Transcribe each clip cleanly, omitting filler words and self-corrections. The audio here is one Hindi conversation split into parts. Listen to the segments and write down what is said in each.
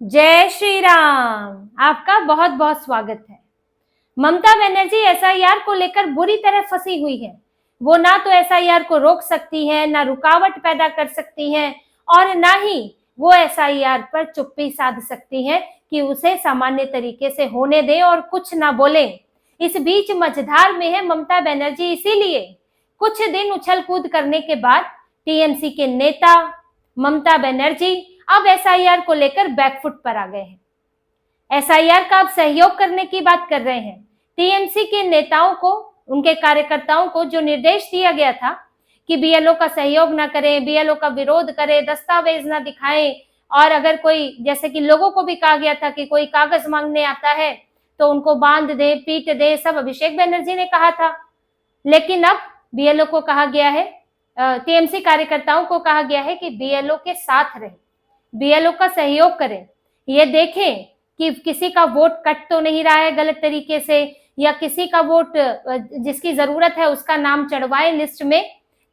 जय श्री राम। आपका बहुत बहुत स्वागत है। ममता बनर्जी एसआईआर को लेकर बुरी तरह फंसी हुई है। वो ना तो एसआईआर को रोक सकती है, ना रुकावट पैदा कर सकती है और ना ही वो एसआईआर पर चुप्पी साध सकती है कि उसे सामान्य तरीके से होने दे और कुछ ना बोले। इस बीच मझधार में है ममता बनर्जी। इसीलिए कुछ दिन उछल कूद करने के बाद टीएमसी के नेता ममता बनर्जी अब एसआईआर को लेकर बैकफुट पर आ गए हैं। एसआईआर का अब सहयोग करने की बात कर रहे हैं। टीएमसी के नेताओं को, उनके कार्यकर्ताओं को जो निर्देश दिया गया था कि बीएलओ का सहयोग ना करें, बीएलओ का विरोध करें, दस्तावेज ना दिखाएं और अगर कोई, जैसे कि लोगों को भी कहा गया था कि कोई कागज मांगने आता है तो उनको बांध दे, पीट दे, सब अभिषेक बनर्जी ने कहा था। लेकिन अब बीएलओ को कहा गया है, टीएमसी कार्यकर्ताओं को कहा गया है कि बीएलओ के साथ रहे, बीएलओ का सहयोग करें, ये देखें कि किसी का वोट कट तो नहीं रहा है गलत तरीके से, या किसी का वोट जिसकी जरूरत है उसका नाम चढ़वाएं लिस्ट में।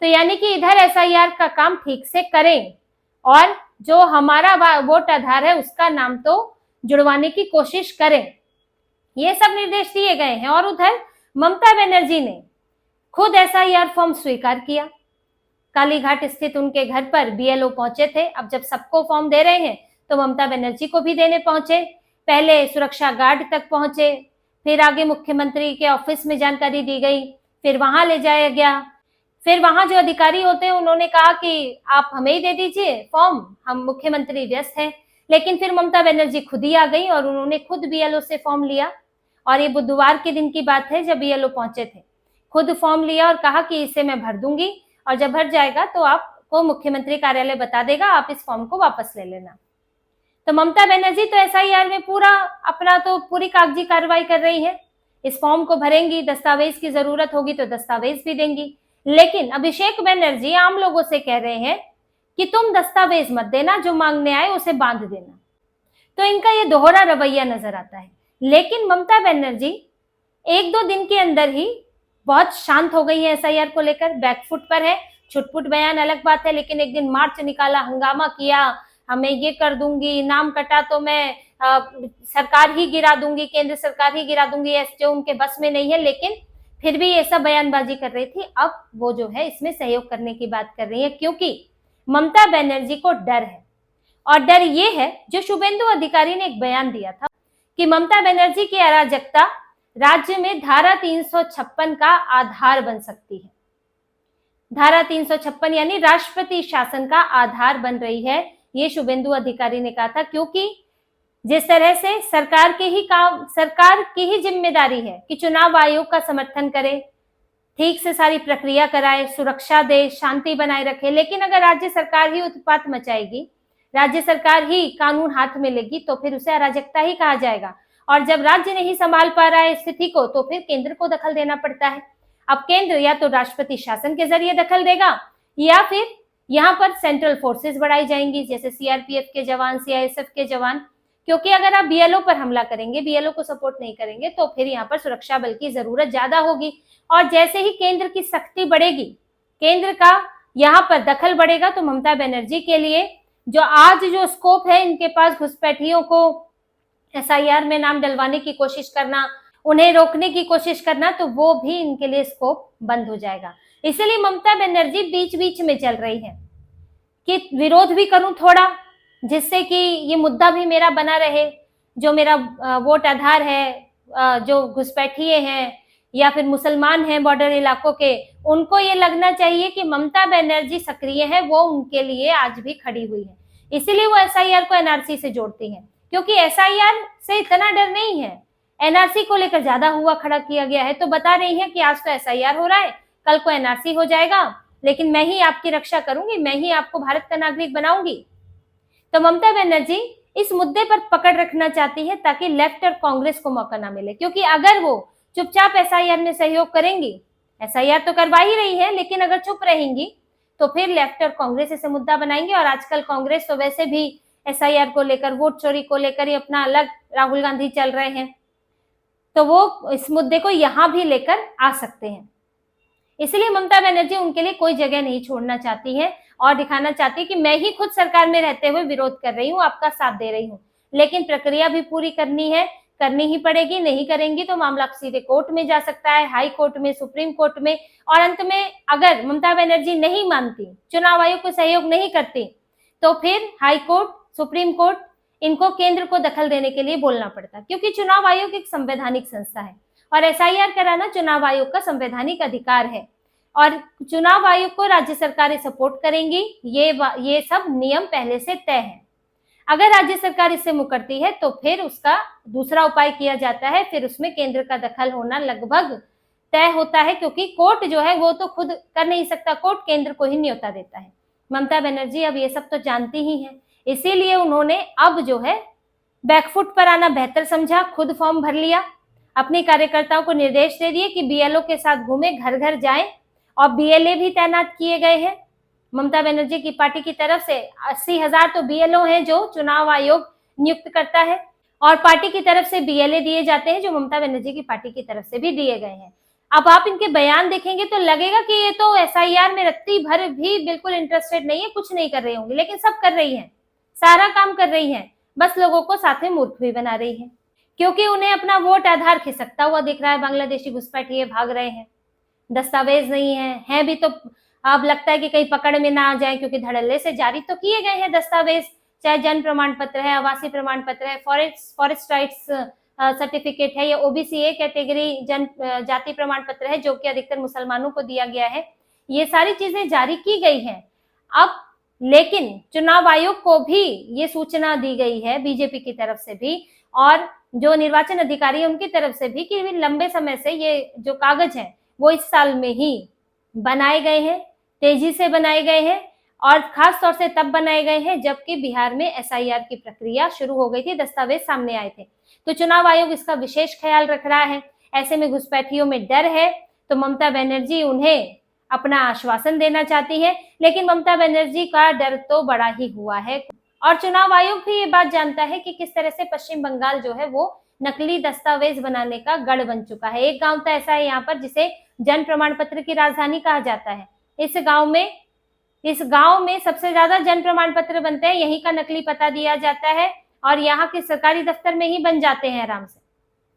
तो यानी कि इधर एसआईआर का काम ठीक से करें और जो हमारा वोट आधार है उसका नाम तो जुड़वाने की कोशिश करें। ये सब निर्देश दिए गए हैं। और उधर ममता बनर्जी ने खुद एसआईआर फॉर्म स्वीकार किया। कालीघाट स्थित उनके घर पर बीएलओ पहुंचे थे। अब जब सबको फॉर्म दे रहे हैं तो ममता बनर्जी को भी देने पहुंचे। पहले सुरक्षा गार्ड तक पहुंचे, फिर आगे मुख्यमंत्री के ऑफिस में जानकारी दी गई, फिर वहां ले जाया गया। फिर वहां जो अधिकारी होते हैं उन्होंने कहा कि आप हमें ही दे दीजिए फॉर्म, हम मुख्यमंत्री व्यस्त हैं। लेकिन फिर ममता बनर्जी खुद ही आ गई और उन्होंने खुद बीएलओ से फॉर्म लिया। और ये बुधवार के दिन की बात है जब बीएलओ पहुंचे थे। खुद फॉर्म लिया और कहा कि इसे मैं भर दूंगी और जब भर जाएगा तो आपको मुख्यमंत्री कार्यालय बता देगा, आप इस फॉर्म को वापस ले लेना। तो ममता बनर्जी तो एसआईआर में पूरा अपना तो पूरी कागजी कार्रवाई कर रही है। इस फॉर्म को भरेंगी, दस्तावेज की जरूरत होगी तो दस्तावेज भी देंगी। लेकिन अभिषेक बनर्जी आम लोगों से कह रहे हैं कि तुम दस्तावेज मत देना, जो मांगने आए उसे बांध देना। तो इनका ये दोहरा रवैया नजर आता है। लेकिन ममता बनर्जी एक दो दिन के अंदर ही बहुत शांत हो गई है एसआईआर को लेकर, बैकफुट पर है। छुटपुट बयान अलग बात है, लेकिन एक दिन मार्च निकाला, हंगामा किया, हमें ये कर दूंगी, नाम कटा तो मैं सरकार ही गिरा दूंगी, केंद्र सरकार ही गिरा दूंगी, जो उनके बस में नहीं है। लेकिन फिर भी ये सब बयानबाजी कर रही थी। अब वो जो है इसमें सहयोग करने की बात कर रही है, क्योंकि ममता बनर्जी को डर है। और डर ये है जो शुभेंदु अधिकारी ने एक बयान दिया था कि ममता बनर्जी की अराजकता राज्य में धारा 356 का आधार बन सकती है। धारा 356 यानी राष्ट्रपति शासन का आधार बन रही है, ये शुभेंदु अधिकारी ने कहा था। क्योंकि जिस तरह से सरकार की ही जिम्मेदारी है कि चुनाव आयोग का समर्थन करे, ठीक से सारी प्रक्रिया कराए, सुरक्षा दे, शांति बनाए रखे। लेकिन अगर राज्य सरकार ही उत्पात मचाएगी, राज्य सरकार ही कानून हाथ में लेगी, तो फिर उसे अराजकता ही कहा जाएगा। और जब राज्य नहीं संभाल पा रहा है स्थिति को, तो फिर केंद्र को दखल देना पड़ता है। अब केंद्र या तो राष्ट्रपति शासन के जरिए दखल देगा, या फिर यहाँ पर सेंट्रल फोर्सेस बढ़ाई जाएंगी, जैसे सीआरपीएफ के जवान, सीआईएसएफ के जवान। क्योंकि अगर आप बीएलओ पर हमला करेंगे, बीएलओ को सपोर्ट नहीं करेंगे, तो फिर यहाँ पर सुरक्षा बल की जरूरत ज्यादा होगी। और जैसे ही केंद्र की शक्ति बढ़ेगी, केंद्र का यहाँ पर दखल बढ़ेगा, तो ममता बनर्जी के लिए जो स्कोप है इनके पास घुसपैठियों को एसआईआर में नाम डलवाने की कोशिश करना, उन्हें रोकने की कोशिश करना, तो वो भी इनके लिए स्कोप बंद हो जाएगा। इसलिए ममता बनर्जी बीच बीच में चल रही है कि विरोध भी करूं थोड़ा, जिससे कि ये मुद्दा भी मेरा बना रहे। जो मेरा वोट आधार है, जो घुसपैठिए हैं या फिर मुसलमान हैं बॉर्डर इलाकों के, उनको ये लगना चाहिए कि ममता बनर्जी सक्रिय है, वो उनके लिए आज भी खड़ी हुई है। इसीलिए वो एसआईआर को एनआरसी से जोड़ती है, क्योंकि एसआईआर से इतना डर नहीं है, एनआरसी को लेकर ज्यादा हुआ खड़ा किया गया है। तो बता रही है कि आज तो एसआईआर हो रहा है, कल को एनआरसी हो जाएगा, लेकिन मैं ही आपकी रक्षा करूंगी, मैं ही आपको भारत का नागरिक बनाऊंगी। तो ममता बनर्जी इस मुद्दे पर पकड़ रखना चाहती है ताकि लेफ्ट और कांग्रेस को मौका ना मिले। क्योंकि अगर वो चुपचाप एसआईआर में सहयोग करेंगी, एसआईआर तो करवा ही रही है, लेकिन अगर चुप रहेंगी तो फिर लेफ्ट और कांग्रेस इसे मुद्दा बनाएंगे। और आजकल कांग्रेस तो वैसे भी एसआईआर को लेकर, वोट चोरी को लेकर ही अपना अलग राहुल गांधी चल रहे हैं, तो वो इस मुद्दे को यहां भी लेकर आ सकते हैं। इसलिए ममता बनर्जी उनके लिए कोई जगह नहीं छोड़ना चाहती है और दिखाना चाहती है कि मैं ही खुद सरकार में रहते हुए विरोध कर रही हूँ, आपका साथ दे रही हूँ। लेकिन प्रक्रिया भी पूरी करनी है, करनी ही पड़ेगी। नहीं करेंगी तो मामला सीधे कोर्ट में जा सकता है, हाई कोर्ट में, सुप्रीम कोर्ट में। और अंत में अगर ममता बनर्जी नहीं मानती, चुनाव आयोग को सहयोग नहीं करती, तो फिर हाई कोर्ट, सुप्रीम कोर्ट, इनको केंद्र को दखल देने के लिए बोलना पड़ता, क्योंकि चुनाव आयोग एक संवैधानिक संस्था है और एसआईआर कराना चुनाव आयोग का संवैधानिक अधिकार है और चुनाव आयोग को राज्य सरकारें सपोर्ट करेंगी। ये सब नियम पहले से तय है। अगर राज्य सरकार इससे मुकरती है तो फिर उसका दूसरा उपाय किया जाता है, फिर उसमें केंद्र का दखल होना लगभग तय होता है, क्योंकि कोर्ट जो है वो तो खुद कर नहीं सकता, कोर्ट केंद्र को ही न्योता देता है। ममता बनर्जी अब ये सब तो जानती ही है, इसीलिए उन्होंने अब जो है बैकफुट पर आना बेहतर समझा, खुद फॉर्म भर लिया, अपने कार्यकर्ताओं को निर्देश दे दिए कि बीएलओ के साथ घूमे, घर घर जाएं, और बीएलए भी तैनात किए गए हैं। ममता बनर्जी की पार्टी की तरफ से 80,000 तो बीएलओ हैं जो चुनाव आयोग नियुक्त करता है, और पार्टी की तरफ से बीएलए दिए जाते हैं जो ममता बनर्जी की पार्टी की तरफ से भी दिए गए हैं। अब आप इनके बयान देखेंगे तो लगेगा कि ये तो एसआईआर में रत्ती भर भी बिल्कुल इंटरेस्टेड नहीं है, कुछ नहीं कर रही होंगी, लेकिन सब कर रही है, सारा काम कर रही है, बस लोगों को साथ में मूर्ख भी बना रही है, क्योंकि उन्हें अपना वोट आधार खिसकता हुआ दिख रहा है। बांग्लादेशी घुसपैठिए भाग रहे हैं, दस्तावेज नहीं है भी तो अब लगता है कि कहीं पकड़ में ना आ जाए, क्योंकि धड़ल्ले से जारी तो किए गए हैं दस्तावेज, चाहे जन्म प्रमाण पत्र है, आवासीय प्रमाण पत्र है, फॉरेस्ट राइट्स सर्टिफिकेट है, या ओबीसी ए कैटेगरी जाति प्रमाण पत्र है जो कि अधिकतर मुसलमानों को दिया गया है। ये सारी चीजें जारी की गई हैं। अब लेकिन चुनाव आयोग को भी ये सूचना दी गई है बीजेपी की तरफ से भी और जो निर्वाचन अधिकारी है उनकी तरफ से भी कि लंबे समय से ये जो कागज है वो इस साल में ही बनाए गए हैं, तेजी से बनाए गए हैं, और खास तौर से तब बनाए गए हैं जबकि बिहार में एसआईआर की प्रक्रिया शुरू हो गई थी, दस्तावेज सामने आए थे। तो चुनाव आयोग इसका विशेष ख्याल रख रहा है। ऐसे में घुसपैठियों में डर है, तो ममता बनर्जी उन्हें अपना आश्वासन देना चाहती है, लेकिन ममता बनर्जी का डर तो बड़ा ही हुआ है। और चुनाव आयोग भी ये बात जानता है कि किस तरह से पश्चिम बंगाल जो है वो नकली दस्तावेज बनाने का गढ़ बन चुका है। एक गांव तो ऐसा है यहाँ पर जिसे जन्म प्रमाण पत्र की राजधानी कहा जाता है। इस गांव में सबसे ज्यादा जन्म प्रमाण पत्र बनते हैं, यहीं का नकली पता दिया जाता है और यहाँ के सरकारी दफ्तर में ही बन जाते हैं आराम से।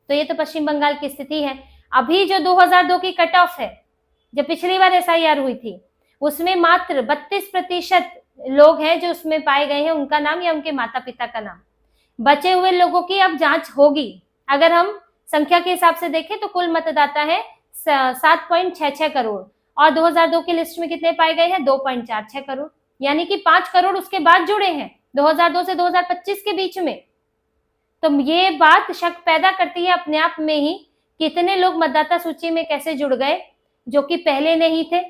तो ये तो पश्चिम बंगाल की स्थिति है। अभी जो 2002 की कट ऑफ है, जब पिछली बार एसआईआर हुई थी, उसमें मात्र 32% लोग हैं जो उसमें पाए गए हैं, उनका नाम या उनके माता पिता का नाम। बचे हुए लोगों की अब जांच होगी। अगर हम संख्या के हिसाब से देखें तो कुल मतदाता है 7.66 करोड़ और 2002 की लिस्ट में कितने पाए गए हैं? 2.46 करोड़, यानी कि 5 करोड़ उसके बाद जुड़े हैं 2002 से 2025 के बीच में। तो ये बात शक पैदा करती है अपने आप में ही, कितने लोग मतदाता सूची में कैसे जुड़ गए जो कि पहले नहीं थे।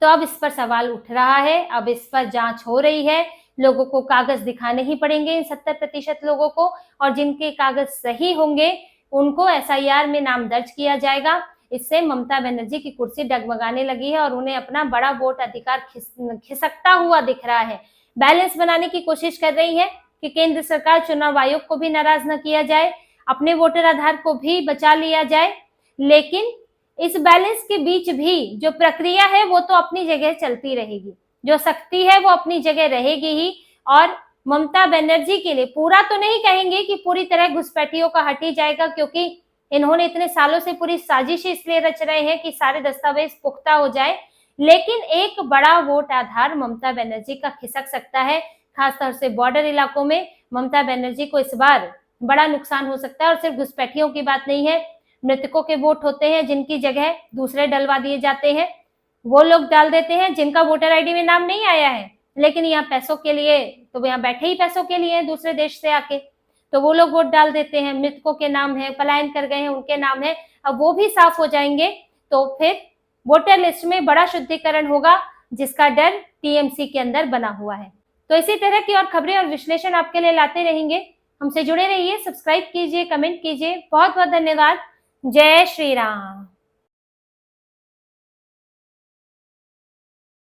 तो अब इस पर सवाल उठ रहा है, अब इस पर जांच हो रही है। लोगों को कागज दिखाने ही पड़ेंगे, इन 70% लोगों को, और जिनके कागज सही होंगे उनको एसआईआर में नाम दर्ज किया जाएगा। इससे ममता बनर्जी की कुर्सी डगमगाने लगी है और उन्हें अपना बड़ा वोट अधिकार खिसकता हुआ दिख रहा है। बैलेंस बनाने की कोशिश कर रही है कि केंद्र सरकार, चुनाव आयोग को भी नाराज न किया जाए, अपने वोटर आधार को भी बचा लिया जाए, लेकिन इस बैलेंस के बीच भी जो प्रक्रिया है वो तो अपनी जगह चलती रहेगी, जो सख्ती है वो अपनी जगह रहेगी ही। और ममता बनर्जी के लिए पूरा तो नहीं कहेंगे कि पूरी तरह घुसपैठियों का हट ही जाएगा, क्योंकि इन्होंने इतने सालों से पूरी साजिश इसलिए रच रहे हैं कि सारे दस्तावेज पुख्ता हो जाए, लेकिन एक बड़ा वोट आधार ममता बनर्जी का खिसक सकता है। खासतौर से बॉर्डर इलाकों में ममता बनर्जी को इस बार बड़ा नुकसान हो सकता है। और सिर्फ घुसपैठियों की बात नहीं है, मृतकों के वोट होते हैं जिनकी जगह दूसरे डलवा दिए जाते हैं, वो लोग डाल देते हैं जिनका वोटर आईडी में नाम नहीं आया है, लेकिन यहाँ पैसों के लिए, तो यहाँ बैठे ही पैसों के लिए दूसरे देश से आके, तो वो लोग वोट डाल देते हैं। मृतकों के नाम है, पलायन कर गए हैं उनके नाम है, अब वो भी साफ हो जाएंगे तो फिर वोटर लिस्ट में बड़ा शुद्धिकरण होगा, जिसका डर टीएमसी के अंदर बना हुआ है। तो इसी तरह की और खबरें और विश्लेषण आपके लिए लाते रहेंगे। हमसे जुड़े रहिए, सब्सक्राइब कीजिए, कमेंट कीजिए। बहुत बहुत धन्यवाद। जय श्री राम।